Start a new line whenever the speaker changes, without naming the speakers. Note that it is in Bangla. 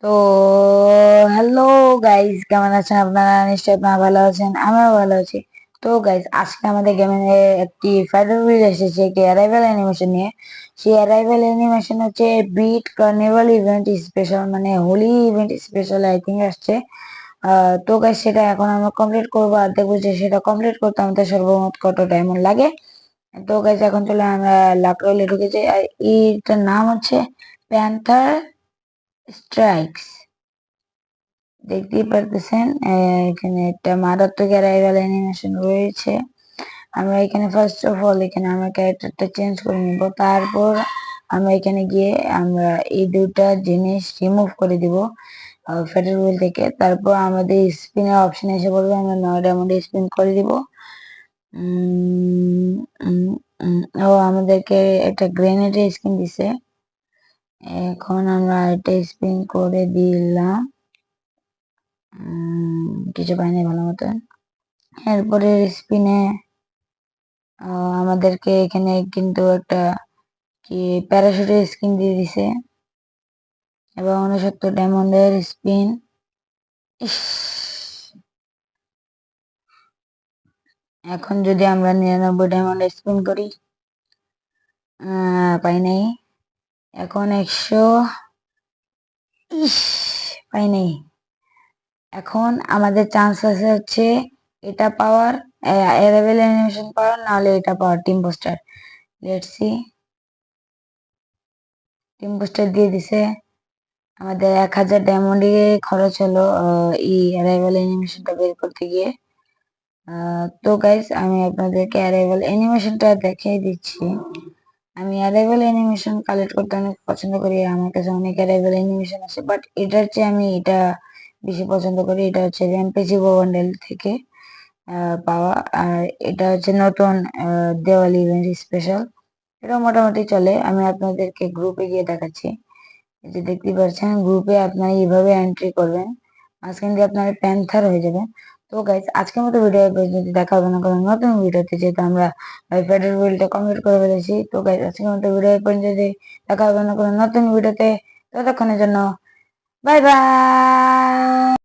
তো হ্যালো গাইস, কেমন আছেন আপনারা? নিশ্চয়ই আপনারা ভালো আছেন, আমিও ভালো আছি। তো গাইস, আজকে আমাদের গেমে একটি ফাইটার বিল এসেছে একটি অ্যারাইভাল অ্যানিমেশন নিয়ে। সেই অ্যারাইভাল অ্যানিমেশন হচ্ছে বিট কার্নিভাল ইভেন্ট স্পেশাল, মানে Holi event special I think আসছে। তো গাইস, সেটা এখন আমরা কমপ্লিট করবো আর দেখবো যে সেটা কমপ্লিট করতে আমাদের সর্বমোট কত ডায়মন্ড লাগে। তো গাইস, এখন চলে আমরা লাক রয়েলে ঢুকে যাই। আর এইটার নাম হচ্ছে প্যান্থার স্ট্রাইকস। দেখতেই পারতেছেন এখানে একটা মারাত্মক অ্যারাইভাল অ্যানিমেশন রয়েছে। আমরা এখানে ফার্স্ট অফ অল এখানে আমরা ক্যারেক্টারটা চেঞ্জ করে নিব। তারপর আমরা এখানে গিয়ে আমরা এই দুটা জিনিস রিমুভ করে দিব ফেডারেল হুইল থেকে। তারপর আমাদের স্পিনের অপশন এসে বলবে, আমরা 9 ডায়মন্ডে স্পিন করে দিব। উম, উম, ও আমাদেরকে একটা গ্রেনেডের স্কিন দিছে। এখন আমরা এটা স্পিন করে দিলাম। কিছু পাইনি ভালো মতন। এরপরে স্পিনে আমাদেরকে এখানে কিন্তু একটা কি প্যারাশুটের স্কিন দিয়ে দিছে এবং 69 ডায়মন্ডের স্পিন। এখন যদি আমরা 99 ডায়মন্ডের স্পিন করি, পাই নাই। এখন 100, পাই নাই। এখন আমাদের চান্স আছে হচ্ছে এটা পাওয়ার, অ্যারাইভাল অ্যানিমেশন পাওয়ার, নাহলে এটা power team poster. Let's see. Team poster দিয়ে দিছে। আমাদের 1000 ডায়মন্ডে খরচ হলো এই অ্যারাইভাল অ্যানিমেশনটা বের করতে গিয়ে। তো গাইস, আমি আপনাদেরকে অ্যারাইভাল অ্যানিমেশনটা দেখিয়ে দিচ্ছি। আমি অ্যারাইভাল অ্যানিমেশন কালেক্ট করতে অনেক পছন্দ করি, আমার কাছে অনেক অ্যারাইভাল অ্যানিমেশন আছে, বাট এটার চেয়ে আমি এটা বেশি পছন্দ করি। এটা হচ্ছে র্যাম্পেজ বান্ডেল থেকে পাওয়া, আর এটা হচ্ছে নতুন দেওয়ালি ইভেন্ট স্পেশাল। এটা মোটামুটি চলে। আমি আপনাদেরকে গ্রুপে গিয়ে দেখাচ্ছি। এই যে দেখতে পাচ্ছেন, গ্রুপে আপনারা এইভাবে এন্ট্রি করবেন, মাঝখান দিয়ে আপনারা প্যান্থার হয়ে যাবেন। তো গাইজ, আজকের মতো ভিডিও যদি দেখা হবে না কোনো নতুন ভিডিওতে, যেহেতু আমরা ফেডারেল বিলটা কমপ্লিট করে ফেলেছি। তো গাইজ, আজকের মতো ভিডিও পর্যন্ত যদি দেখা হবে না কোনো নতুন ভিডিওতে, ততক্ষণের জন্য বাই বাই।